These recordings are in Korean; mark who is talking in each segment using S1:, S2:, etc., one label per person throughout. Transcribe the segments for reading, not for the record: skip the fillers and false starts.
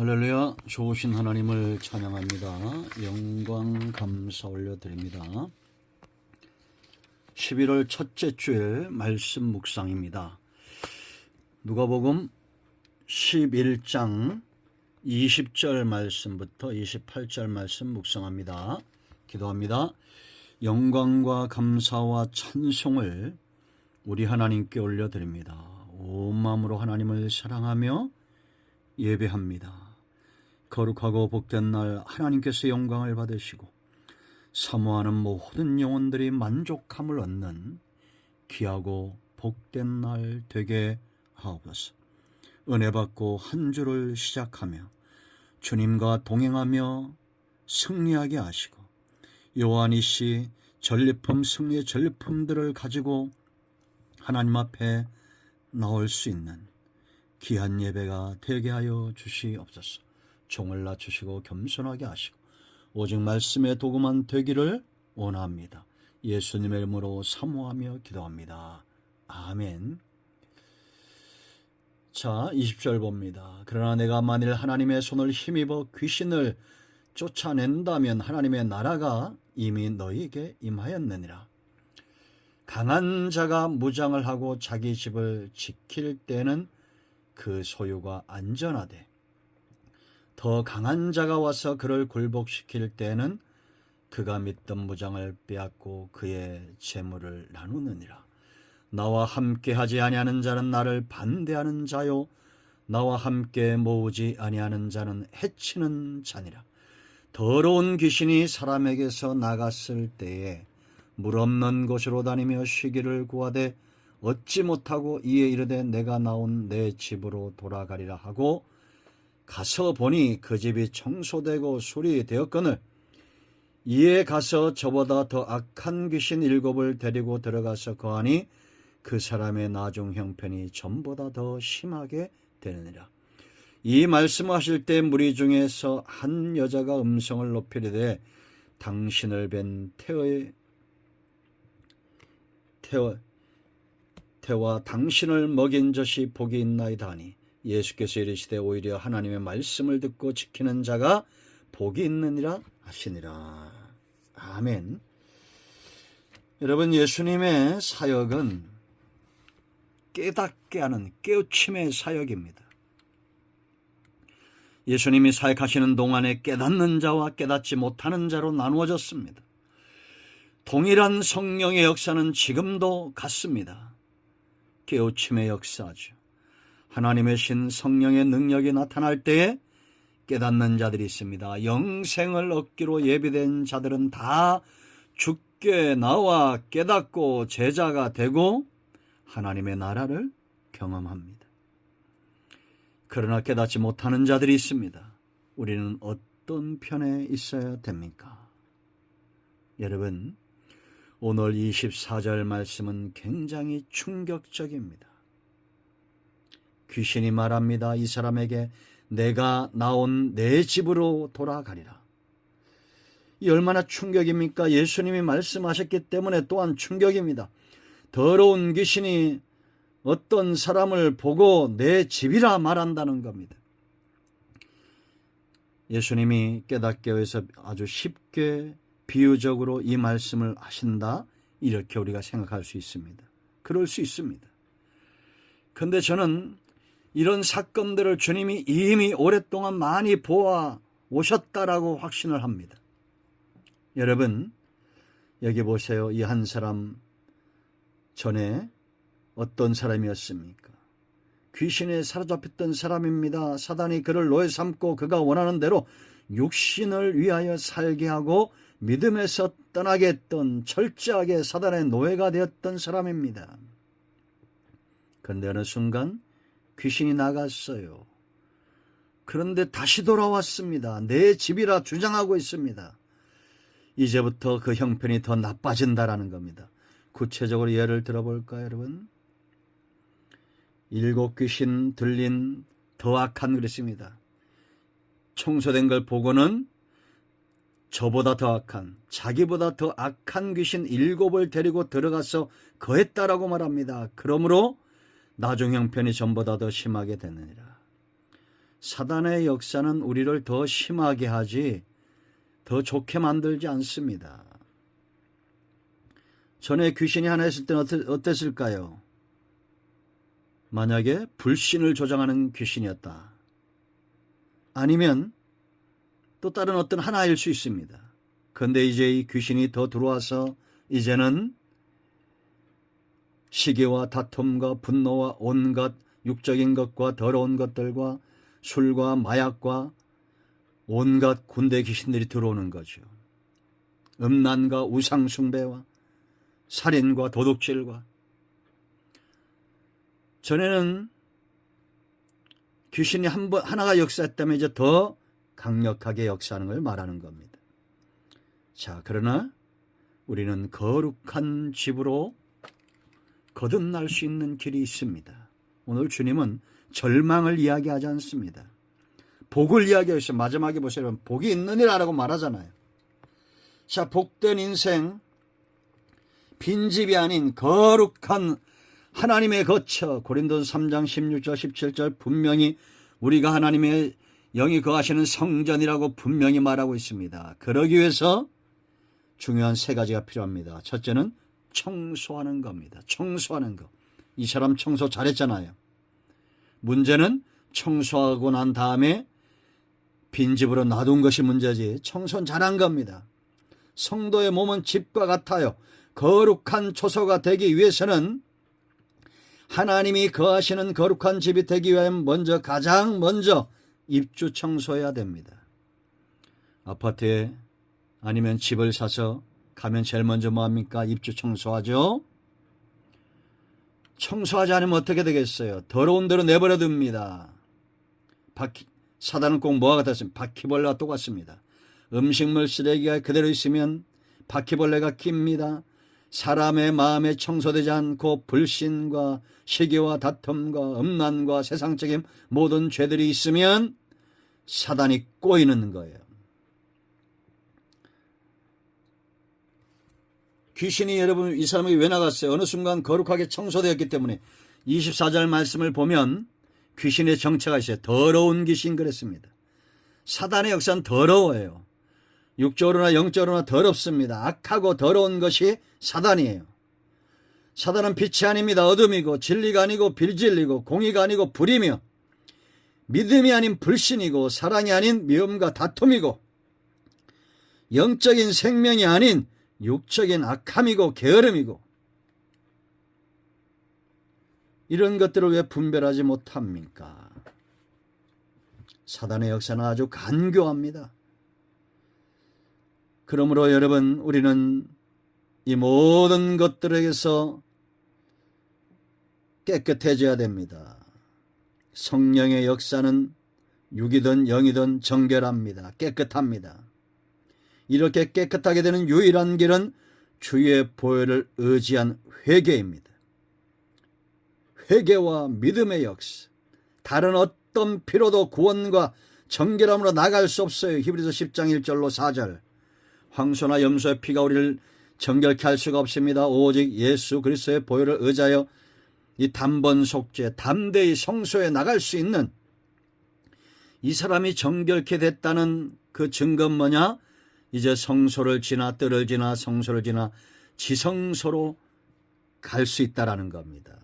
S1: 할렐루야. 좋으신 하나님을 찬양합니다. 영광 감사 올려드립니다. 11월 첫째 주일 말씀 묵상입니다. 누가복음 11장 20절 말씀부터 28절 말씀 묵상합니다. 기도합니다. 영광과 감사와 찬송을 우리 하나님께 올려드립니다. 온 마음으로 하나님을 사랑하며 예배합니다. 거룩하고 복된 날 하나님께서 영광을 받으시고 사모하는 모든 영혼들이 만족함을 얻는 귀하고 복된 날 되게 하옵소서. 은혜 받고 한 주를 시작하며 주님과 동행하며 승리하게 하시고 요한이 씨 전리품 승리의 전리품들을 가지고 하나님 앞에 나올 수 있는 귀한 예배가 되게 하여 주시옵소서. 종을 낮추시고 겸손하게 하시고 오직 말씀의 도구만 되기를 원합니다. 예수님의 이름으로 사모하며 기도합니다. 아멘. 자, 20절 봅니다. 그러나 내가 만일 하나님의 손을 힘입어 귀신을 쫓아낸다면 하나님의 나라가 이미 너희에게 임하였느니라. 강한 자가 무장을 하고 자기 집을 지킬 때는 그 소유가 안전하되 더 강한 자가 와서 그를 굴복시킬 때는 그가 믿던 무장을 빼앗고 그의 재물을 나누느니라. 나와 함께 하지 아니하는 자는 나를 반대하는 자요 나와 함께 모으지 아니하는 자는 해치는 자니라. 더러운 귀신이 사람에게서 나갔을 때에 물 없는 곳으로 다니며 쉬기를 구하되 얻지 못하고 이에 이르되 내가 나온 내 집으로 돌아가리라 하고 가서 보니 그 집이 청소되고 수리되었거늘 이에 가서 저보다 더 악한 귀신 7을 데리고 들어가서 거하니 그 사람의 나중 형편이 전보다 더 심하게 되느니라. 이 말씀하실 때 무리 중에서 한 여자가 음성을 높이르되 당신을 뵌 태와 당신을 먹인 젖이 복이 있나이다 하니 예수께서 이르시되 오히려 하나님의 말씀을 듣고 지키는 자가 복이 있느니라 하시니라. 아멘. 여러분, 예수님의 사역은 깨닫게 하는 깨우침의 사역입니다. 예수님이 사역하시는 동안에 깨닫는 자와 깨닫지 못하는 자로 나누어졌습니다. 동일한 성령의 역사는 지금도 같습니다. 깨우침의 역사죠. 하나님의 신 성령의 능력이 나타날 때에 깨닫는 자들이 있습니다. 영생을 얻기로 예비된 자들은 다 주께 나와 깨닫고 제자가 되고 하나님의 나라를 경험합니다. 그러나 깨닫지 못하는 자들이 있습니다. 우리는 어떤 편에 있어야 됩니까? 여러분, 오늘 24절 말씀은 굉장히 충격적입니다. 귀신이 말합니다. 이 사람에게 내가 나온 내 집으로 돌아가리라. 이 얼마나 충격입니까? 예수님이 말씀하셨기 때문에 또한 충격입니다. 더러운 귀신이 어떤 사람을 보고 내 집이라 말한다는 겁니다. 예수님이 깨닫게 해서 아주 쉽게 비유적으로 이 말씀을 하신다, 이렇게 우리가 생각할 수 있습니다. 그럴 수 있습니다. 그런데 저는 이런 사건들을 주님이 이미 오랫동안 많이 보아 오셨다라고 확신을 합니다. 여러분, 여기 보세요. 이 한 사람 전에 어떤 사람이었습니까? 귀신에 사로잡혔던 사람입니다. 사단이 그를 노예 삼고 그가 원하는 대로 육신을 위하여 살게 하고 믿음에서 떠나게 했던, 철저하게 사단의 노예가 되었던 사람입니다. 그런데 어느 순간 귀신이 나갔어요. 그런데 다시 돌아왔습니다. 내 집이라 주장하고 있습니다. 이제부터 그 형편이 더 나빠진다라는 겁니다. 구체적으로 예를 들어볼까요, 여러분? 7 귀신 들린 더 악한 그랬습니다. 청소된 걸 보고는 저보다 더 악한, 자기보다 더 악한 귀신 7을 데리고 들어가서 거했다라고 말합니다. 그러므로 나중 형편이 전보다 더 심하게 되느니라. 사단의 역사는 우리를 더 심하게 하지 더 좋게 만들지 않습니다. 전에 귀신이 하나 있을 때는 어땠을까요? 만약에 불신을 조장하는 귀신이었다. 아니면 또 다른 어떤 하나일 수 있습니다. 그런데 이제 이 귀신이 더 들어와서 이제는 시기와 다툼과 분노와 온갖 육적인 것과 더러운 것들과 술과 마약과 온갖 군대 귀신들이 들어오는 거죠. 음란과 우상숭배와 살인과 도둑질과. 전에는 귀신이 하나가 역사했다면 이제 더 강력하게 역사하는 걸 말하는 겁니다. 자, 그러나 우리는 거룩한 집으로 거듭날 수 있는 길이 있습니다. 오늘 주님은 절망을 이야기하지 않습니다. 복을 이야기하셔서 마지막에 보세요. 복이 있느니라라고 말하잖아요. 자, 복된 인생, 빈집이 아닌 거룩한 하나님의 거처. 고린도서 3장 16절 17절 분명히 우리가 하나님의 영이 거하시는 성전이라고 분명히 말하고 있습니다. 그러기 위해서 중요한 세 가지가 필요합니다. 첫째는 청소하는 겁니다. 청소하는 거. 이 사람 청소 잘했잖아요. 문제는 청소하고 난 다음에 빈집으로 놔둔 것이 문제지 청소는 잘한 겁니다. 성도의 몸은 집과 같아요. 거룩한 초소가 되기 위해서는 하나님이 거하시는 거룩한 집이 되기 위하면 가장 먼저 입주 청소해야 됩니다. 아파트에 아니면 집을 사서 가면 제일 먼저 뭐합니까? 입주 청소하죠. 청소하지 않으면 어떻게 되겠어요? 더러운 대로 내버려 둡니다. 사단은 꼭 뭐가 같았습니까? 바퀴벌레와 똑같습니다. 음식물 쓰레기가 그대로 있으면 바퀴벌레가 낍니다. 사람의 마음에 청소되지 않고 불신과 시기와 다툼과 음란과 세상적인 모든 죄들이 있으면 사단이 꼬이는 거예요. 귀신이 여러분 이 사람이 왜 나갔어요? 어느 순간 거룩하게 청소되었기 때문에 24절 말씀을 보면 귀신의 정체가 있어요. 더러운 귀신 그랬습니다. 사단의 역사는 더러워요. 육적으로나 영적으로나 더럽습니다. 악하고 더러운 것이 사단이에요. 사단은 빛이 아닙니다. 어둠이고 진리가 아니고 빌진리고 공의가 아니고 불이며 믿음이 아닌 불신이고 사랑이 아닌 미움과 다툼이고 영적인 생명이 아닌 육적인 악함이고 게으름이고 이런 것들을 왜 분별하지 못합니까? 사단의 역사는 아주 간교합니다. 그러므로 여러분 우리는 이 모든 것들에게서 깨끗해져야 됩니다. 성령의 역사는 육이든 영이든 정결합니다. 깨끗합니다. 이렇게 깨끗하게 되는 유일한 길은 주의 보혈을 의지한 회개입니다. 회개와 믿음의 역사. 다른 어떤 피로도 구원과 정결함으로 나갈 수 없어요. 히브리서 10장 1절로 4절. 황소나 염소의 피가 우리를 정결케 할 수가 없습니다. 오직 예수 그리스도의 보혈을 의지하여 이 단번 속죄, 담대히 성소에 나갈 수 있는 이 사람이 정결케 됐다는 그 증거는 뭐냐? 이제 성소를 지나 뜰을 지나 성소를 지나 지성소로 갈 수 있다라는 겁니다.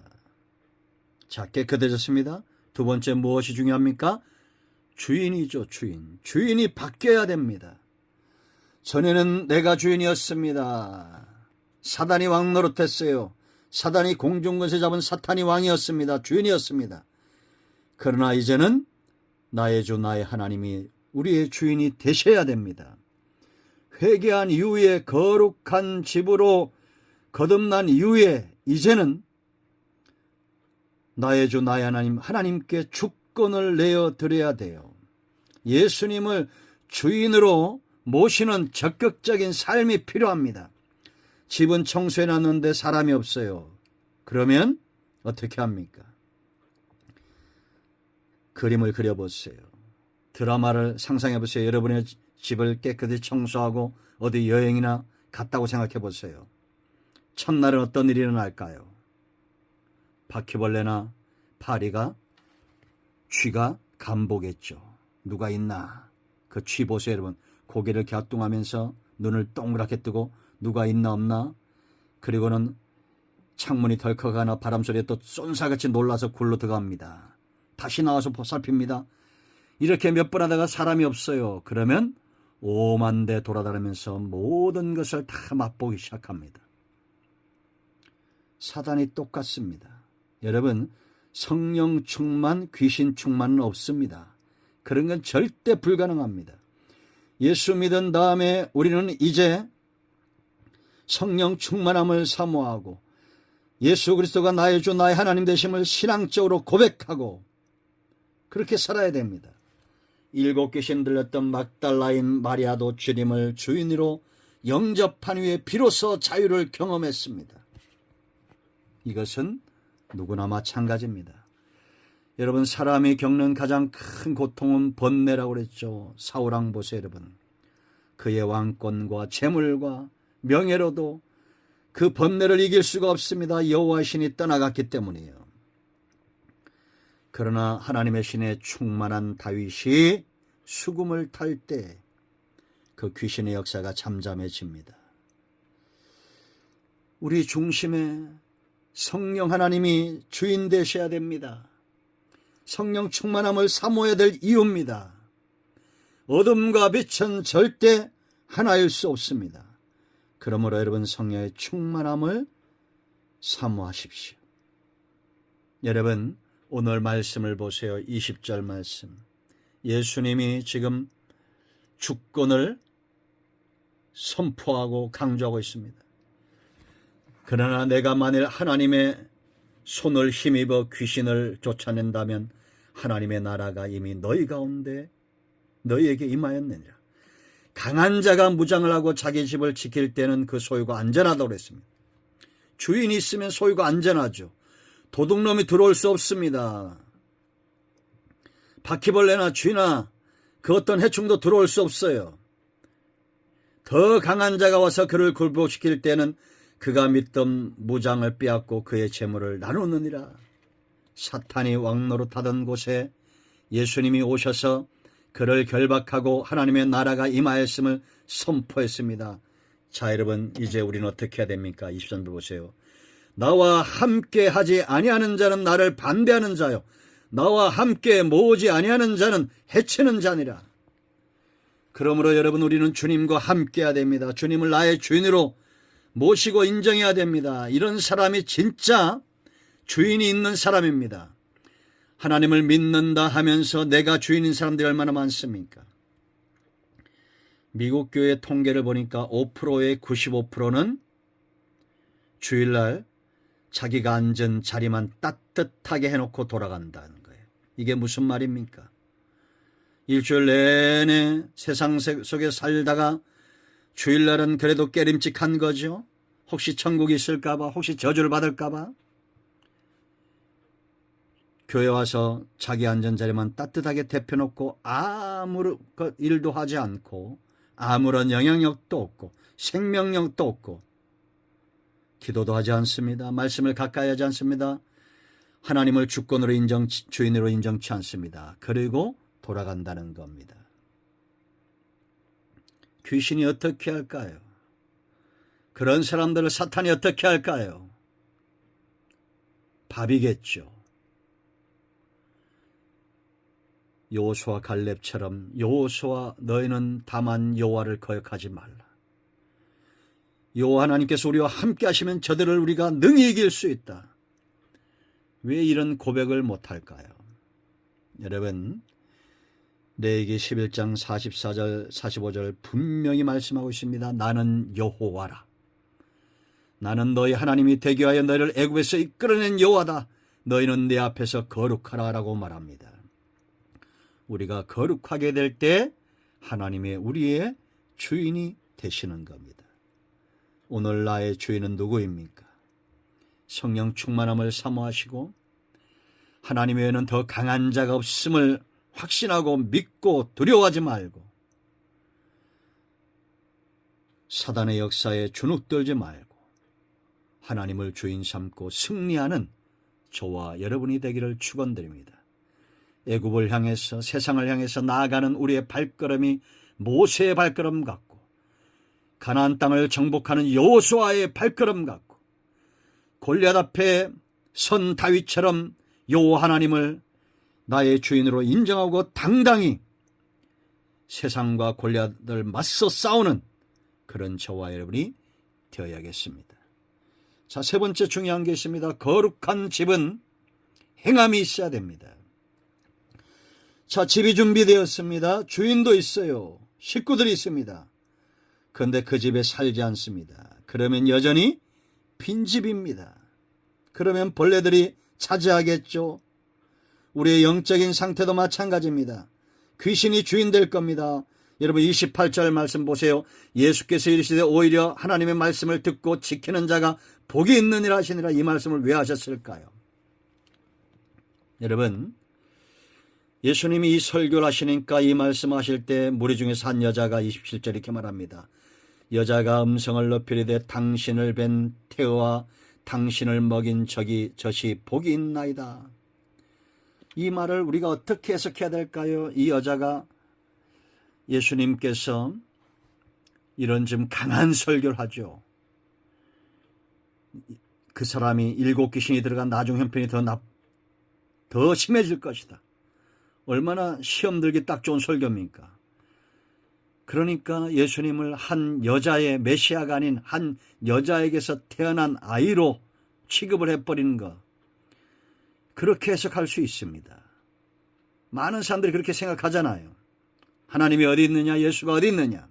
S1: 자, 깨끗해졌습니다. 두 번째 무엇이 중요합니까? 주인이죠, 주인. 주인이 바뀌어야 됩니다. 전에는 내가 주인이었습니다. 사단이 왕 노릇했어요. 사단이 공중권세 잡은 사탄이 왕이었습니다. 주인이었습니다. 그러나 이제는 나의 주 나의 하나님이 우리의 주인이 되셔야 됩니다. 회개한 이후에 거룩한 집으로 거듭난 이후에 이제는 나의 주 나의 하나님 하나님께 주권을 내어드려야 돼요. 예수님을 주인으로 모시는 적극적인 삶이 필요합니다. 집은 청소해놨는데 사람이 없어요. 그러면 어떻게 합니까? 그림을 그려보세요. 드라마를 상상해보세요. 여러분의 집을 깨끗이 청소하고 어디 여행이나 갔다고 생각해보세요. 첫날은 어떤 일이 일어날까요? 바퀴벌레나 파리가 쥐가 간보겠죠. 누가 있나? 그 취 보세요, 여러분. 고개를 갸뚱하면서 눈을 동그랗게 뜨고 누가 있나 없나? 그리고는 창문이 덜컥 하나 바람소리에 또 쏜살같이 놀라서 굴러 들어갑니다. 다시 나와서 살핍니다. 이렇게 몇 번 하다가 사람이 없어요. 그러면 오만대 돌아다니면서 모든 것을 다 맛보기 시작합니다. 사단이 똑같습니다. 여러분, 성령 충만, 귀신 충만은 없습니다. 그런 건 절대 불가능합니다. 예수 믿은 다음에 우리는 이제 성령 충만함을 사모하고 예수 그리스도가 나의 주 나의 하나님 되심을 신앙적으로 고백하고 그렇게 살아야 됩니다. 7 귀신 들렸던 막달라인 마리아도 주님을 주인으로 영접한 후에 비로소 자유를 경험했습니다. 이것은 누구나 마찬가지입니다. 여러분, 사람이 겪는 가장 큰 고통은 번뇌라고 그랬죠. 사울왕 보세요, 여러분. 그의 왕권과 재물과 명예로도 그 번뇌를 이길 수가 없습니다. 여호와 신이 떠나갔기 때문이에요. 그러나 하나님의 신에 충만한 다윗이 수금을 탈 때 그 귀신의 역사가 잠잠해집니다. 우리 중심에 성령 하나님이 주인 되셔야 됩니다. 성령 충만함을 사모해야 될 이유입니다. 어둠과 빛은 절대 하나일 수 없습니다. 그러므로 여러분, 성령의 충만함을 사모하십시오. 여러분, 오늘 말씀을 보세요. 20절 말씀. 예수님이 지금 주권을 선포하고 강조하고 있습니다. 그러나 내가 만일 하나님의 손을 힘입어 귀신을 쫓아낸다면 하나님의 나라가 이미 너희 가운데 너희에게 임하였느니라. 강한 자가 무장을 하고 자기 집을 지킬 때는 그 소유가 안전하다고 그랬습니다. 주인이 있으면 소유가 안전하죠. 도둑놈이 들어올 수 없습니다. 바퀴벌레나 쥐나 그 어떤 해충도 들어올 수 없어요. 더 강한 자가 와서 그를 굴복시킬 때는 그가 믿던 무장을 빼앗고 그의 재물을 나누느니라. 사탄이 왕노릇하던 곳에 예수님이 오셔서 그를 결박하고 하나님의 나라가 임하였음을 선포했습니다. 자, 여러분, 이제 우리는 어떻게 해야 됩니까? 23절 보세요. 나와 함께 하지 아니하는 자는 나를 반대하는 자요, 나와 함께 모으지 아니하는 자는 해치는 자니라. 그러므로 여러분, 우리는 주님과 함께 해야 됩니다. 주님을 나의 주인으로 모시고 인정해야 됩니다. 이런 사람이 진짜 주인이 있는 사람입니다. 하나님을 믿는다 하면서 내가 주인인 사람들이 얼마나 많습니까? 미국 교회 통계를 보니까 5%의 95%는 주일날 자기가 앉은 자리만 따뜻하게 해놓고 돌아간다는 거예요. 이게 무슨 말입니까? 일주일 내내 세상 속에 살다가 주일날은 그래도 깨림칙한 거죠. 혹시 천국이 있을까봐, 혹시 저주를 받을까봐. 교회 와서 자기 앉은 자리만 따뜻하게 데펴놓고 아무 일도 하지 않고 아무런 영향력도 없고 생명력도 없고 기도도 하지 않습니다. 말씀을 가까이 하지 않습니다. 하나님을 주권으로 주인으로 인정치 않습니다. 그리고 돌아간다는 겁니다. 귀신이 어떻게 할까요? 그런 사람들을 사탄이 어떻게 할까요? 밥이겠죠. 여호수아 갈렙처럼 여호수아 너희는 다만 여호와를 거역하지 말라. 여호와 하나님께서 우리와 함께 하시면 저들을 우리가 능히 이길 수 있다. 왜 이런 고백을 못할까요? 여러분, 레위기 11장 44절 45절 분명히 말씀하고 있습니다. 나는 여호와라. 나는 너희 하나님이 되게 하여 너희를 애굽에서 이끌어낸 여호와다. 너희는 내 앞에서 거룩하라 라고 말합니다. 우리가 거룩하게 될 때 하나님의 우리의 주인이 되시는 겁니다. 오늘 나의 주인은 누구입니까? 성령 충만함을 사모하시고 하나님 외에는 더 강한 자가 없음을 확신하고 믿고 두려워하지 말고 사단의 역사에 주눅들지 말고 하나님을 주인 삼고 승리하는 저와 여러분이 되기를 축원드립니다. 애굽을 향해서 세상을 향해서 나아가는 우리의 발걸음이 모세의 발걸음 같고 가나안 땅을 정복하는 여호수아의 발걸음 같고 골리앗 앞에 선 다윗처럼 여호와 하나님을 나의 주인으로 인정하고 당당히 세상과 골리앗을 맞서 싸우는 그런 저와 여러분이 되어야겠습니다. 자, 세 번째 중요한 게 있습니다. 거룩한 집은 행함이 있어야 됩니다. 자, 집이 준비되었습니다. 주인도 있어요. 식구들이 있습니다. 그런데 그 집에 살지 않습니다. 그러면 여전히 빈집입니다. 그러면 벌레들이 차지하겠죠. 우리의 영적인 상태도 마찬가지입니다. 귀신이 주인 될 겁니다. 여러분 28절 말씀 보세요. 예수께서 이르시되 오히려 하나님의 말씀을 듣고 지키는 자가 복이 있느니라 하시니라. 이 말씀을 왜 하셨을까요? 여러분, 예수님이 이 설교를 하시니까 이 말씀하실 때 무리 중에서 한 여자가 27절 이렇게 말합니다. 여자가 음성을 높이리되 당신을 뵌 태어와 당신을 먹인 젖이 복이 있나이다. 이 말을 우리가 어떻게 해석해야 될까요? 이 여자가 예수님께서 이런 좀 강한 설교를 하죠. 그 사람이 7 귀신이 들어간 나중 형편이 더 심해질 것이다. 얼마나 시험 들기 딱 좋은 설교입니까? 그러니까 예수님을 한 여자의 메시아가 아닌 한 여자에게서 태어난 아이로 취급을 해버리는 것, 그렇게 해석할 수 있습니다. 많은 사람들이 그렇게 생각하잖아요. 하나님이 어디 있느냐, 예수가 어디 있느냐.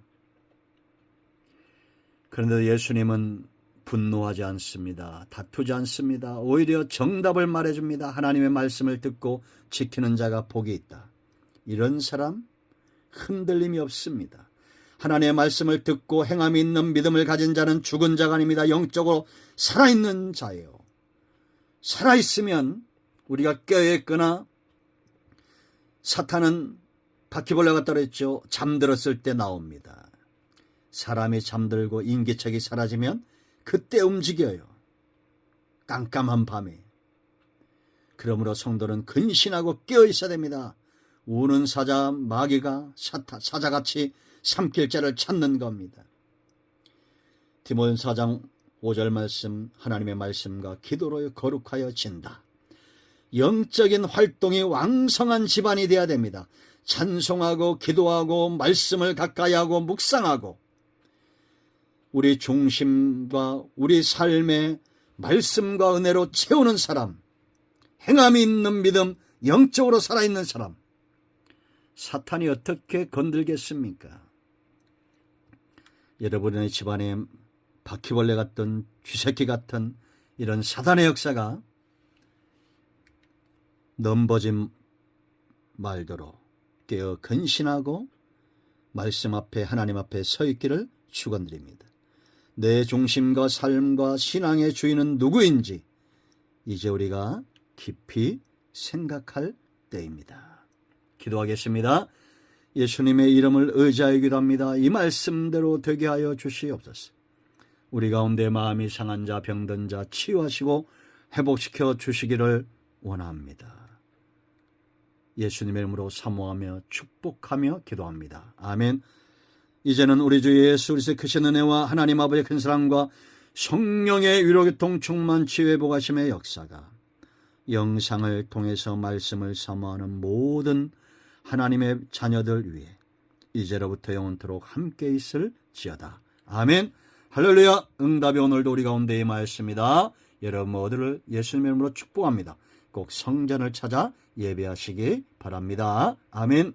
S1: 그런데 예수님은 분노하지 않습니다. 다투지 않습니다. 오히려 정답을 말해줍니다. 하나님의 말씀을 듣고 지키는 자가 복이 있다. 이런 사람 흔들림이 없습니다. 하나님의 말씀을 듣고 행함이 있는 믿음을 가진 자는 죽은 자가 아닙니다. 영적으로 살아있는 자예요. 살아있으면 우리가 깨어있거나 사탄은 바퀴벌레 같다 그랬죠. 잠들었을 때 나옵니다. 사람이 잠들고 인기척이 사라지면 그때 움직여요. 깜깜한 밤에. 그러므로 성도는 근신하고 깨어있어야 됩니다. 우는 사자 마귀가 사자같이 삼킬 자를 찾는 겁니다. 디모데 4장 5절 말씀, 하나님의 말씀과 기도로 거룩하여 진다. 영적인 활동이 왕성한 집안이 되어야 됩니다. 찬송하고 기도하고 말씀을 가까이 하고 묵상하고 우리 중심과 우리 삶의 말씀과 은혜로 채우는 사람, 행함이 있는 믿음, 영적으로 살아있는 사람, 사탄이 어떻게 건들겠습니까? 여러분의 집안에 바퀴벌레 같은 쥐새끼 같은 이런 사단의 역사가 넘버짐 말도록 깨어 근신하고 말씀 앞에 하나님 앞에 서 있기를 축원드립니다. 내 중심과 삶과 신앙의 주인은 누구인지 이제 우리가 깊이 생각할 때입니다. 기도하겠습니다. 예수님의 이름을 의지하기도 합니다. 이 말씀대로 되게 하여 주시옵소서. 우리 가운데 마음이 상한 자, 병든 자 치유하시고 회복시켜 주시기를 원합니다. 예수님의 이름으로 사모하며 축복하며 기도합니다. 아멘. 이제는 우리 주 예수 그리스도의 크신 은혜와 하나님 아버지의 큰 사랑과 성령의 위로교통 충만 치유회복하심의 역사가 영상을 통해서 말씀을 사모하는 모든 하나님의 자녀들 위해 이제로부터 영원토록 함께 있을지어다. 아멘. 할렐루야. 응답이 오늘도 우리 가운데 임하였습니다. 여러분 모두를 예수님의 이름으로 축복합니다. 꼭 성전을 찾아 예배하시기 바랍니다. 아멘.